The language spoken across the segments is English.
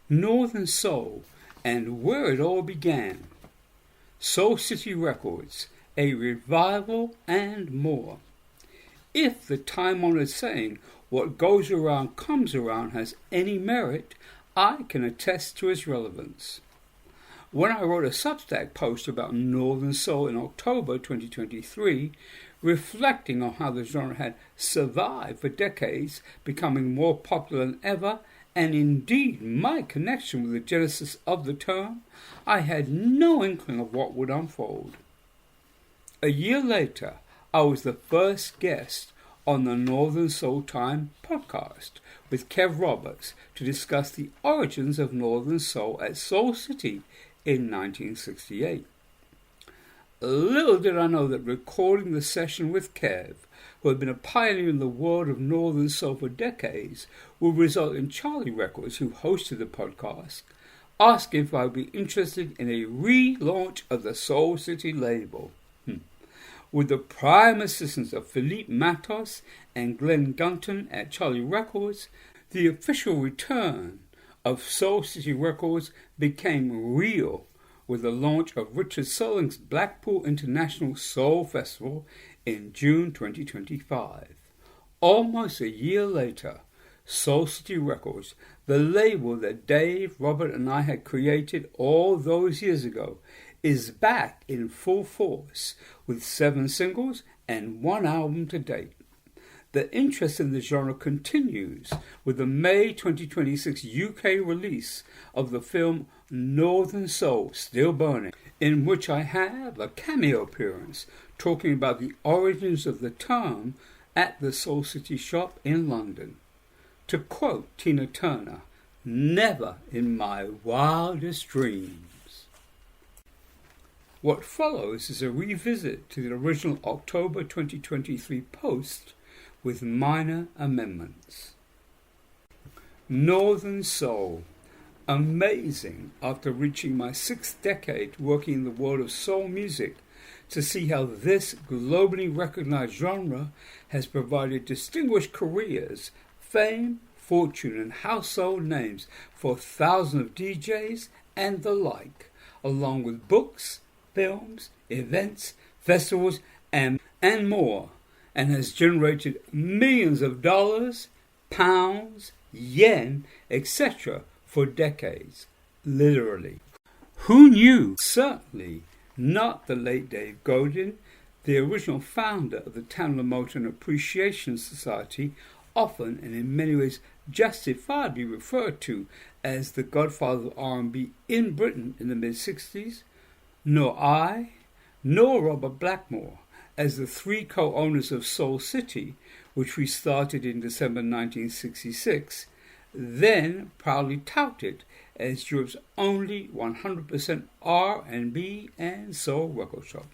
Northern Soul and Where It All Began, Soul City Records, a revival and more. If the time-honored saying, what goes around comes around, has any merit, I can attest to its relevance. When I wrote a Substack post about Northern Soul in October 2023, reflecting on how the genre had survived for decades, becoming more popular than ever, and indeed my connection with the genesis of the term, I had no inkling of what would unfold. A year later, I was the first guest on the Northern Soul Time podcast with Kev Roberts to discuss the origins of Northern Soul at Soul City in 1968. Little did I know that recording the session with Kev, who had been a pioneer in the world of Northern Soul for decades, would result in Charly Records, who hosted the podcast, asking if I would be interested in a relaunch of the Soul City label. With the prime assistance of Philippe Matos and Gunton at Charly Records, the official return of Soul City Records became real with the launch of Richard Searling's Blackpool International Soul Festival in June 2025. Almost a year later, Soul City Records, the label that Dave, Robert and I had created all those years ago, is back in full force with 7 singles and 1 album to date. The interest in the genre continues with the May 2026 UK release of the film Northern Soul Still Burning, in which I have a cameo appearance talking about the origins of the term at the Soul City shop in London. To quote Tina Turner, "Never in my wildest dreams." What follows is a revisit to the original October 2023 post with minor amendments. Northern Soul. Amazing, after reaching my 6th decade working in the world of soul music, to see how this globally recognized genre has provided distinguished careers, fame, fortune, and household names for thousands of DJs and the like, along with books, films, events, festivals, and more, and has generated millions of dollars, pounds, yen, etc. for decades, literally. Who knew? Certainly not the late Dave Godin, the original founder of the Tamla Motown Appreciation Society, often and in many ways justifiably referred to as the godfather of R&B in Britain in the mid-60s, nor I, nor Robert Blackmore, as the 3 co-owners of Soul City, which we started in December 1966, then proudly touted as Europe's only 100% R&B and soul record shop.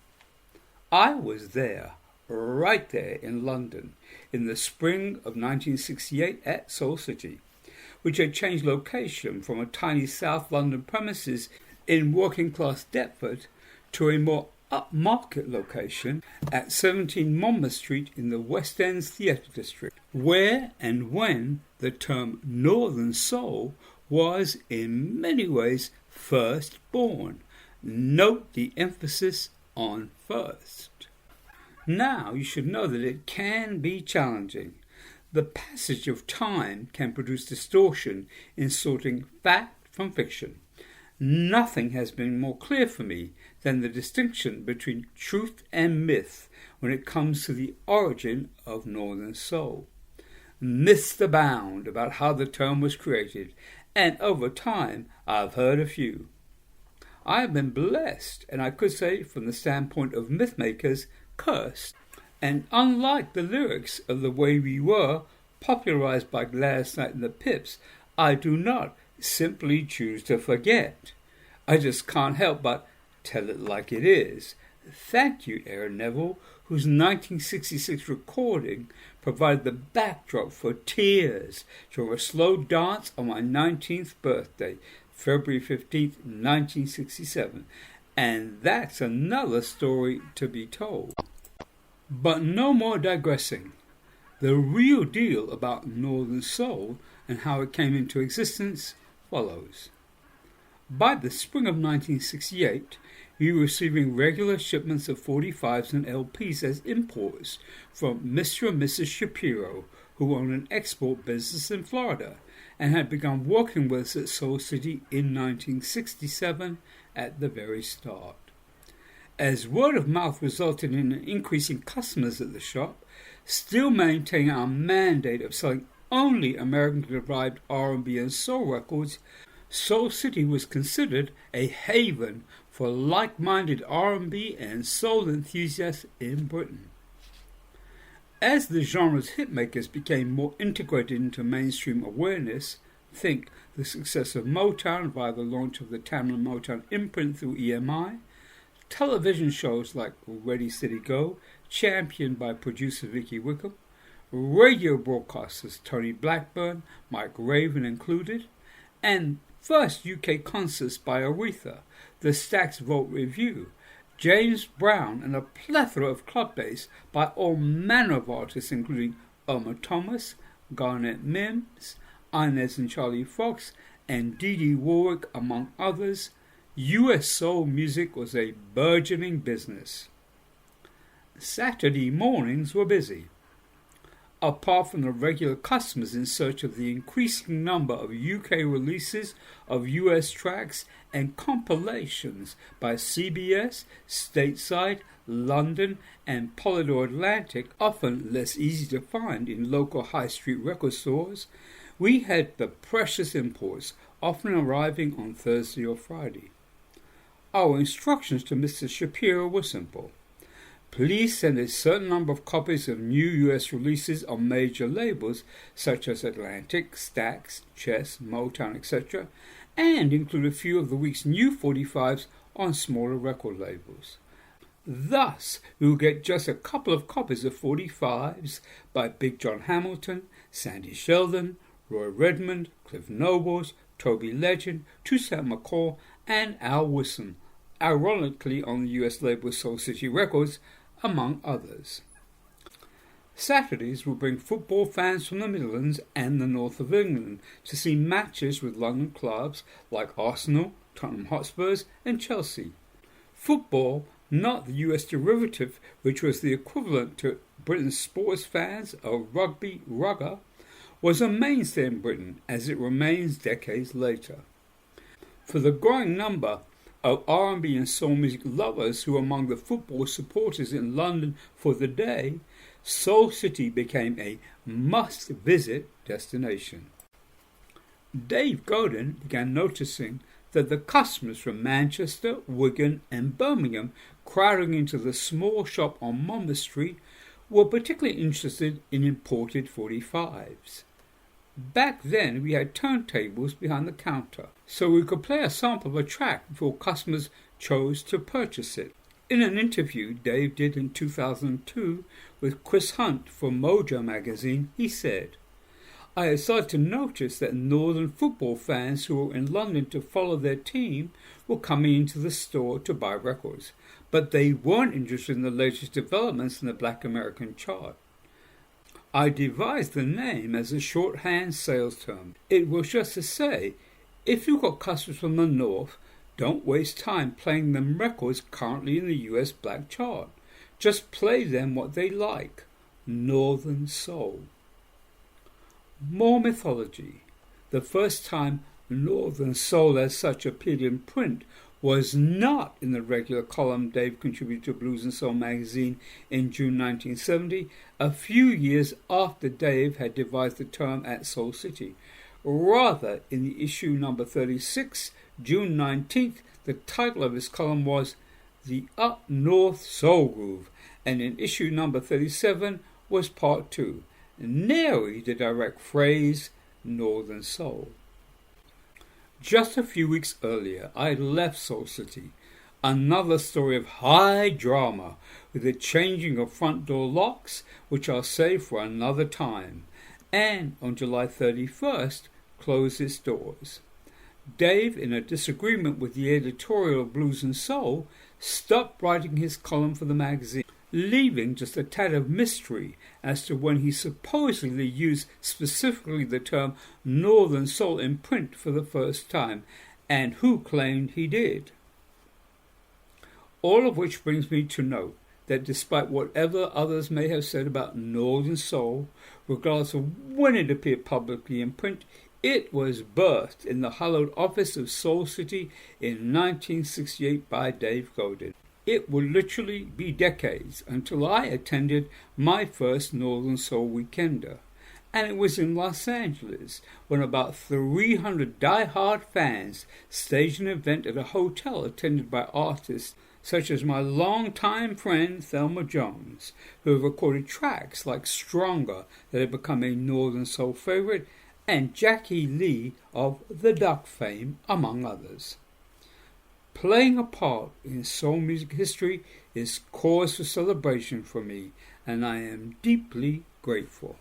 I was there, right there in London, in the spring of 1968 at Soul City, which had changed location from a tiny South London premises in working-class Deptford to a more upmarket location at 17 Monmouth Street in the West End's Theatre District, where and when the term Northern Soul was in many ways first born. Note the emphasis on first. Now you should know that it can be challenging. The passage of time can produce distortion in sorting fact from fiction. Nothing has been more clear for me than the distinction between truth and myth when it comes to the origin of Northern Soul. Myths abound about how the term was created, and over time I've heard a few. I have been blessed, and I could say from the standpoint of myth makers, cursed. And unlike the lyrics of The Way We Were, popularized by Gladys Knight and the Pips, I do not simply choose to forget. I just can't help but tell it like it is. Thank you, Aaron Neville, whose 1966 recording provided the backdrop for Tears to a slow dance on my 19th birthday, February 15th, 1967. And that's another story to be told. But no more digressing. The real deal about Northern Soul and how it came into existence follows. By the spring of 1968, we were receiving regular shipments of 45s and LPs as imports from Mr. and Mrs. Shapiro, who owned an export business in Florida and had begun working with us at Soul City in 1967 at the very start. As word of mouth resulted in an increase in customers at the shop, still maintaining our mandate of selling only American-derived R&B and soul records, Soul City was considered a haven for like-minded R&B and soul enthusiasts in Britain. As the genre's hitmakers became more integrated into mainstream awareness, think the success of Motown via the launch of the Tamla Motown imprint through EMI, television shows like Ready Steady Go, championed by producer Vicky Wickham, radio broadcasters Tony Blackburn, Mike Raven included, and first UK concerts by Aretha, the Stax Vault Review, James Brown, and a plethora of club bass by all manner of artists including Irma Thomas, Garnet Mims, Inez and Charlie Fox, and Dee Dee Warwick, among others, US soul music was a burgeoning business. Saturday mornings were busy. Apart from the regular customers in search of the increasing number of UK releases of US tracks and compilations by CBS, Stateside, London and Polydor Atlantic, often less easy to find in local high street record stores, we had the precious imports, often arriving on Thursday or Friday. Our instructions to Mr. Shapiro were simple. Please send a certain number of copies of new US releases on major labels such as Atlantic, Stax, Chess, Motown, etc., and include a few of the week's new 45s on smaller record labels. Thus, we will get just a couple of copies of 45s by Big John Hamilton, Sandy Sheldon, Roy Redmond, Cliff Nobles, Toby Legend, Toussaint McCall, and Al Wilson, ironically on the US label Soul City Records, among others. Saturdays will bring football fans from the Midlands and the north of England to see matches with London clubs like Arsenal, Tottenham Hotspurs and Chelsea. Football, not the US derivative which was the equivalent to Britain's sports fans of rugby rugger, was a mainstay in Britain as it remains decades later. For the growing number of R&B and soul music lovers who were among the football supporters in London for the day, Soul City became a must-visit destination. Dave Godin began noticing that the customers from Manchester, Wigan and Birmingham crowding into the small shop on Monmouth Street were particularly interested in imported 45s. Back then we had turntables behind the counter, so we could play a sample of a track before customers chose to purchase it. In an interview Dave did in 2002 with Chris Hunt for Mojo magazine, he said, "I had started to notice that northern football fans who were in London to follow their team were coming into the store to buy records, but they weren't interested in the latest developments in the Black American chart. I devised the name as a shorthand sales term. It was just to say, if you've got customers from the north, don't waste time playing them records currently in the US Black chart. Just play them what they like. Northern soul." More mythology. The first time Northern soul as such appeared in print was not in the regular column Dave contributed to Blues and Soul magazine in June 1970, a few years after Dave had devised the term at Soul City. Rather, in the issue number 36, June 19th, the title of his column was The Up North Soul Groove, and in issue number 37 was part 2, nary the direct phrase Northern Soul. Just a few weeks earlier, I had left Soul City, another story of high drama with the changing of front door locks, which I'll save for another time, and on July 31st closed its doors. Dave, in a disagreement with the editorial of Blues and Soul, stopped writing his column for the magazine. leaving just a tad of mystery as to when he supposedly used specifically the term Northern Soul in print for the first time, and who claimed he did. All of which brings me to note that despite whatever others may have said about Northern Soul, regardless of when it appeared publicly in print, it was birthed in the hallowed office of Soul City in 1968 by Dave Godin. It would literally be decades until I attended my first Northern Soul Weekender, and it was in Los Angeles when about 300 die-hard fans staged an event at a hotel attended by artists such as my longtime friend Thelma Jones, who have recorded tracks like Stronger that have become a Northern Soul favorite, and Jackie Lee of The Duck fame, among others. Playing a part in soul music history is cause for celebration for me, and I am deeply grateful.